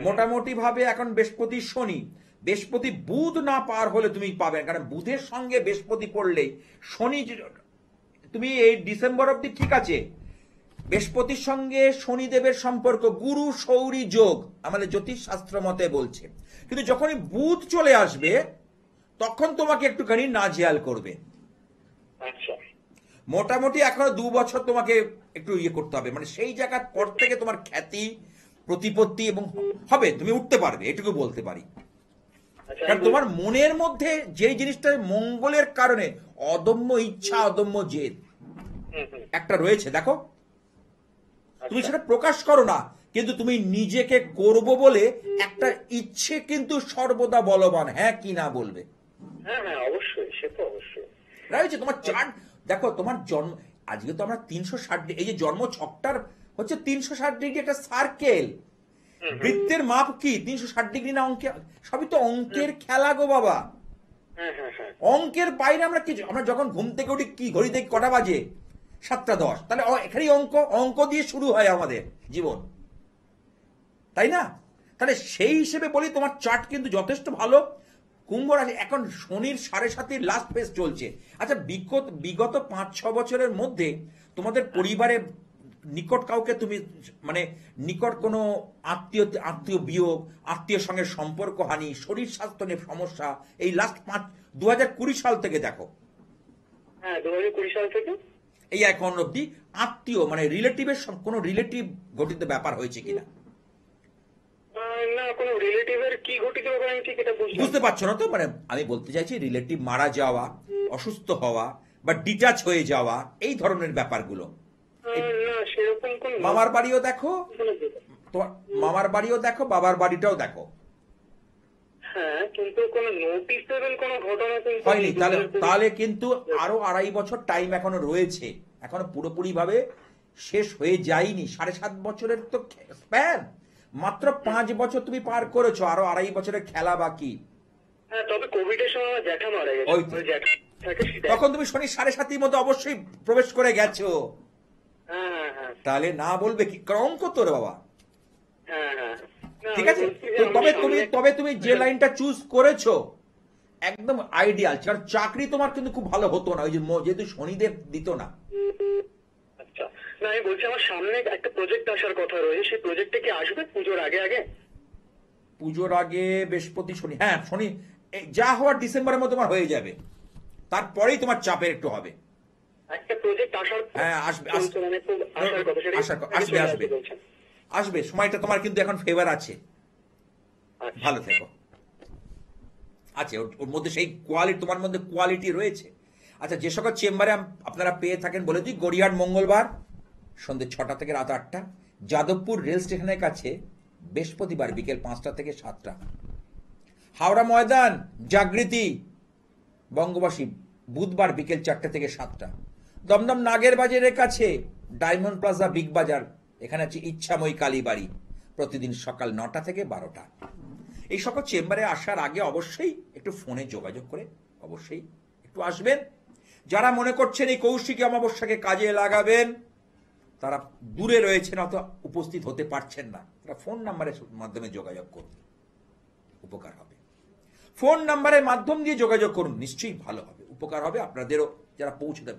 মোটামুটি ভাবে এখন বৃহস্পতি শনি, বৃহস্পতি বুধ না পার হলে তুমি পাবে, কারণ বুধের সঙ্গে বৃহস্পতি পড়লেই শনি, তুমি এই ডিসেম্বর অব্দি ঠিক আছে, বৃহস্পতির সঙ্গে শনিদেবের সম্পর্ক গুরু সৌরী যোগ আমাদের জ্যোতিষ শাস্ত্র মতে বলছে, কিন্তু যখনই বুধ চলে আসবে তখন তোমাকে একটুখানি নাজেহাল করবে। আচ্ছা, মোটামুটি এখনো 2 বছর তোমাকে একটু ইয়ে করতে হবে, মানে সেই জায়গার পর থেকে তোমার খ্যাতি, প্রতিপত্তি এবং হবে, তুমি উঠতে পারবে, এটুকু বলতে পারি। আচ্ছা, কারণ তোমার মনের মধ্যে যে জিনিসটা মঙ্গলের কারণে অদম্য ইচ্ছা, অদম্য জেদ হুম, হুম। একটা রয়েছে, দেখো তুমি আচ্ছা। সেটা প্রকাশ করো না, কিন্তু তুমি নিজেকে করব বলে একটা ইচ্ছে কিন্তু সর্বদা বলবান, হ্যাঁ কি না বলবে, হ্যাঁ হ্যাঁ, অবশ্যই, সে তো অবশ্যই। রয়েছে তোমার চার্ট। দেখো তোমার জন্ম, আজকে তো আমরা 360, এই যে জন্ম ছকটার হচ্ছে 360 ডিগ্রি একটা সার্কেল, বৃত্তের মাপ কি 360 ডিগ্রি না? অঙ্কে সবই তো অঙ্কের খেলা গো বাবা, হ্যাঁ হ্যাঁ হ্যাঁ, অঙ্কের বাইরে আমরা কিছু, আমরা যখন ঘুম থেকে উঠি কি ঘড়ি দেখি কটা বাজে, 7টা 10, তাহলে এখানেই অঙ্ক, অঙ্ক দিয়ে শুরু হয় আমাদের জীবন, তাই না? তাহলে সেই হিসেবে বলি তোমার চার্ট কিন্তু যথেষ্ট ভালো। কুম্ভ রাশি, এখন শনির 7.5 লাস্ট ফেজ চলছে। আচ্ছা, বিগত 5-6 বছরের মধ্যে তোমাদের পরিবারে নিকট কাউকে তুমি, মানে নিকট কোনো আত্মীয় বিয়োগ, আত্মীয় সঙ্গে সম্পর্ক হানি, শরীর স্বাস্থ্য নিয়ে সমস্যা, এই লাস্ট 2020 সাল থেকে দেখো, হ্যাঁ 2020 সাল থেকে এই এখন অব্দি আত্মীয় মানে রিলেটিভের কোনো রিলেটিভ ঘটিত ব্যাপার হয়েছে কিনা? না, কোনো রিলেটিভের কি ঘটিত হবে আমি ঠিক এটা বুঝতে পারছো না তো? মানে আমি বলতে চাইছি রিলেটিভ মারা যাওয়া, অসুস্থ হওয়া বা ডিটাচ হয়ে যাওয়া, এই ধরনের ব্যাপারগুলো। না, সেরকম কোন মামার বাড়িও দেখো, তোমার মামার বাড়িও দেখো, বাবার বাড়িটাও দেখো, হ্যাঁ, কিন্তু কোন নোটিসেবল কোন ঘটনা কিন্তু হয়নি। তাহলে কিন্তু আরো 2.5 বছর টাইম এখনো রয়েছে, এখনো পুরোপুরি ভাবে শেষ হয়ে যায়নি। 7.5 বছরের তো স্প্যান, মাত্র 5 বছর তুমি পার করেছো, আরো 2.5 বছরের খেলা বাকি। হ্যাঁ, তবে কোভিড এর সময় আমার জ্যাঠা মারা গেছে, ওই তো। ওই জ্যাঠা থাকে সেটা। তখন তুমি শনি 7.5 মধ্যে অবশ্যই প্রবেশ করে গেছো, হ্যাঁ হ্যাঁ হ্যাঁ তাহলে না বলবে কি? অঙ্ক তো রে বাবা, হ্যাঁ হ্যাঁ। না, ঠিক আমি আছে? বলছি যে তো আমার তবে তুমি যে লাইনটা চুজ করেছো একদম আইডিয়াল, কারণ চাকরি তোমার কিন্তু খুব ভালো হতো না, ওই যে যেহেতু শনিদেব দিত না। আচ্ছা, না আমি বলছি আমার সামনে একটা প্রজেক্ট আসার কথা রয়েছে, সেই প্রজেক্টে কি আসবে পুজোর আগে আগে? পুজোর আগে বৃহস্পতি শনি, হ্যাঁ শনি যা হওয়ার ডিসেম্বরের মধ্যে তোমার হয়ে যাবে, তারপরেই তোমার চাপের একটু হবে। একটা প্রজেক্ট আসার হ্যাঁ, আসবে, চলছে, মানে খুব আসার কথা, সেটা আসবে, আসবে, বলছেন। আসবে। সময়টা তোমার কিন্তু এখন ফেভার আছে, আচ্ছা। ভালো থেকো। আছে ওর মধ্যে সেই কোয়ালিটি, তোমার মধ্যে কোয়ালিটি রয়েছে। আচ্ছা, যে সকল চেম্বারে আপনারা পেয়ে থাকেন বলে দিই, গড়িয়াহাট মঙ্গলবার সন্ধ্যে 6টা থেকে রাত 8টা, যাদবপুর রেল স্টেশনের কাছে বৃহস্পতিবার বিকেল 5টা থেকে 7টা, হাওড়া ময়দান জাগৃতি বঙ্গবাসী বুধবার বিকেল 4টে থেকে 7টা, দমদম নাগের বাজারের কাছে ডায়মন্ড প্লাজা বিগ বাজার, এখানে আছে ইচ্ছাময়ী কালীবাড়ি, প্রতিদিন সকাল 9টা থেকে 12টা। এই সকল চেম্বারে আসার আগে অবশ্যই একটু ফোনে যোগাযোগ করে অবশ্যই একটু আসবেন। যারা মনে করছেন এই কৌশিকী অমাবস্যাকে কাজে লাগাবেন, তারা দূরে রয়েছেন, অত উপস্থিত হতে পারছেন না, তারা ফোন নাম্বারের মাধ্যমে যোগাযোগ করুন, উপকার হবে। ফোন নাম্বারের মাধ্যম দিয়ে যোগাযোগ করুন, নিশ্চয়ই ভালো হবে, উপকার হবে আপনাদেরও, যারা পৌঁছতে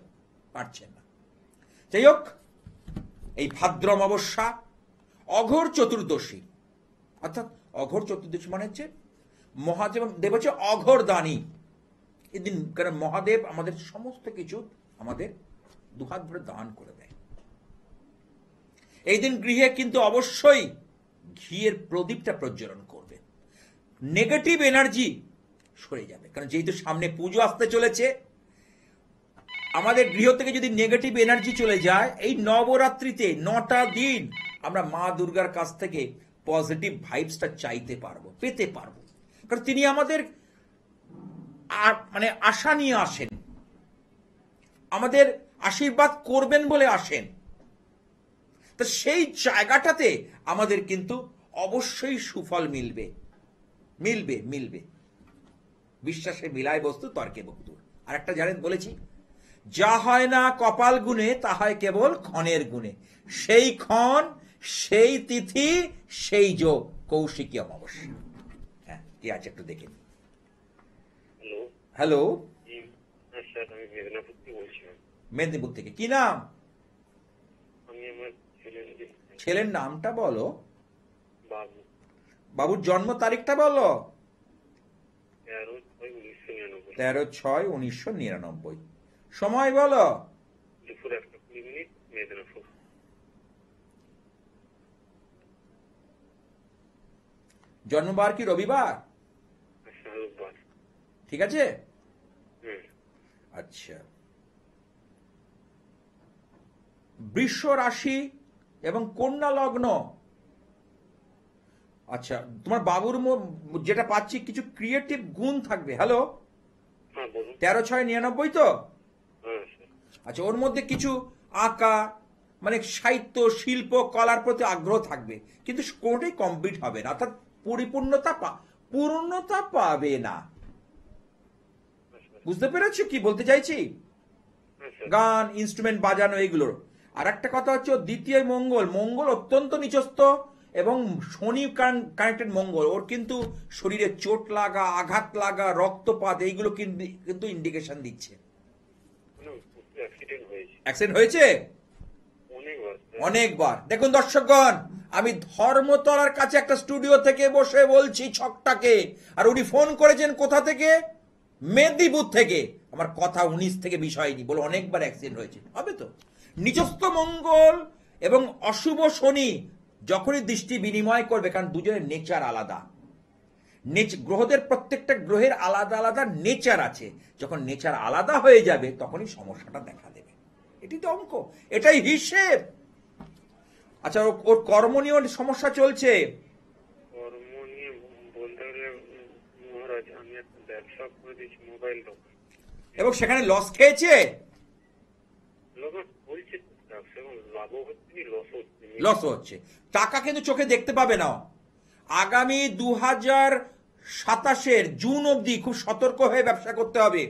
পারছেন না। যাই হোক, এই ভাদ্র অমাবস্যা, অঘোর চতুর্দশী, অর্থাৎ অঘোর চতুর্দশী মানে হচ্ছে মহাদেব দেব হচ্ছে অঘোর দানী এদিন, কারণ মহাদেব আমাদের সমস্ত কিছু আমাদের দুহাত ভরে দান করে দেয়। এই দিন গৃহে কিন্তু অবশ্যই ঘিয়ের প্রদীপটা প্রজ্বলন করবে, নেগেটিভ এনার্জি সরে যাবে। কারণ যেহেতু সামনে পুজো আসতে চলেছে, আমাদের গৃহ থেকে যদি নেগেটিভ এনার্জি চলে যায়, এই নবরাত্রিতে 9টা দিন আমরা মা দুর্গার কাছ থেকে পজিটিভ ভাইবসটা চাইতে পারবো, পেতে পারবো। কারণ তিনি আমাদের মানে আশা নিয়ে আসেন, আমাদের আশীর্বাদ করবেন বলে আসেন। তো সেই জায়গাটাতে আমাদের কিন্তু অবশ্যই সুফল মিলবে, মিলবে, মিলবে। বিশ্বাসে মিলায় বস্তু, তর্কে বক্তু। আর একটা জানেন বলেছি, যা হয় না কপাল গুণে তা হয় কেবল ক্ষণের গুণে, সেই ক্ষণ, সেই তিথি, সেই যোগ কৌশিকী অমাবস্যা। হ্যাঁ, কি আছে একটু দেখে। হ্যালো। হ্যালো, হ্যাঁ স্যার, আমি মেদিনীপুর থেকে বলছিলাম। মেদিনীপুর থেকে। কি নাম? আমি আমার ছেলের নামটা বলো। বাবু। বাবুর জন্ম তারিখটা বলো। 13/6/1999। 13/6/1999। সময় বলো। দুপুর 1:20 মেদিনীপুর। জন্মবার কি রবিবার? রোববার। ঠিক আছে। হুম। আচ্ছা, বৃষ রাশি এবং কন্যা লগ্ন। আচ্ছা, তোমার বাবুর যেটা পাচ্ছি কিছু ক্রিয়েটিভ গুণ থাকবে। হ্যালো, হ্যাঁ বলুন। 13/6/99 তো? হ্যাঁ স্যার। আচ্ছা, ওর মধ্যে কিছু আঁকা, মানে সাহিত্য, শিল্প, কলার প্রতি আগ্রহ থাকবে, কিন্তু কোনোটাই কমপ্লিট হবে না, অর্থাৎ পূর্ণতা পাবে না। বুঝতে পেরেছো কি বলতে চাইছি? গান, ইনস্ট্রুমেন্ট বাজানো, এইগুলোর। আর একটা কথা হচ্ছে, দ্বিতীয় মঙ্গল অত্যন্ত নিচস্থ, এবং শনি কানেক্টেড মঙ্গল, ওর কিন্তু শরীরে চোট লাগা, আঘাত লাগা, রক্তপাত, এইগুলো কিন্তু ইন্ডিকেশন দিচ্ছে। অ্যাক্সিডেন্ট হয়েছে অনেকবার। দেখুন দর্শকগণ, আমি ধর্মতলার কাছে একটা স্টুডিও থেকে বসে বলছি ছকটাকে, আর উনি ফোন করেছেন কোথা থেকে? মেদিনীপুর থেকে। আমার কথা 19 থেকে বিষয়নি, বলে অনেকবার অ্যাক্সিডেন্ট হয়েছে। হবে তো? নিচস্থ মঙ্গল এবং অশুভ শনি যখনই দৃষ্টি বিনিময় করবে, কারণ দুজনের নেচার আলাদা, গ্রহদের প্রত্যেকটা গ্রহের আলাদা আলাদা নেচার আছে, যখন নেচার আলাদা হয়ে যাবে তখনই সমস্যাটা দেখা দেবে। এটি তো অঙ্ক, এটাই হিসেব। আচ্ছা, ওর কর্ম নিয়ে সমস্যা চলছে। কর্ম নিয়ে বলতে গেলে মহারাজ, আমি একটা ব্যবসা করে দিয়েছি, মোবাইল দোকান, এবং সেখানে লস খেয়েছে। বলছে ব্যবসা এবং লাভও হচ্ছে, লস হচ্ছে। টাকা কিন্তু চোখে দেখতে পাবে না। আগামী 2027 জুন অবধি খুব সতর্ক হয়ে ব্যবসা করতে হবে,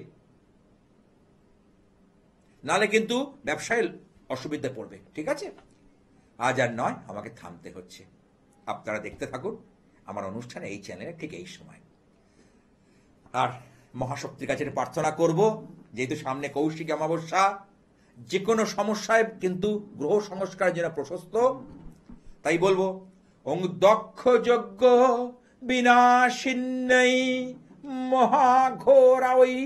নালে কিন্তু ব্যবসায় অসুবিধা পড়বে। ঠিক আছে, আজ আর নয়, আমাকে থামতে হচ্ছে। আপনারা দেখতে থাকুন আমার অনুষ্ঠানে এই চ্যানেলে ঠিক এই সময়। আর মহাশক্তির কাছে প্রার্থনা করব, যেহেতু সামনে কৌশিকী অমাবস্যা, যে কোনো সমস্যায় কিন্তু গ্রহ সংস্কারের জন্য প্রশস্ত। তাই বলবো, ওং দক্ষ যজ্ঞ বিনাশিন্নৈ মহাঘোরাই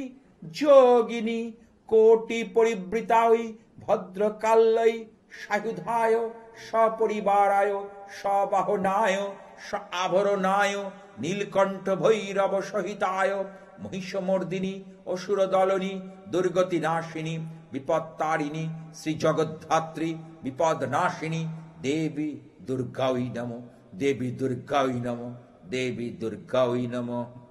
যোগিনী কোটি পরিবৃতাই ভদ্রকাল্যই সায়ুধায় সপরিবারায় সবাহনায় স আভরণায় নীলকণ্ঠ ভৈরব সহিতায় মহিষমর্দিনী অসুরদলনী দুর্গতি নাশিনী বিপত্তারিণী শ্রী জগদ্ধাত্রী বিপদ নাশিনী দেবী দুর্গাই নমঃ, দেবী দুর্গাই নমঃ, দেবী দুর্গাই নমঃ।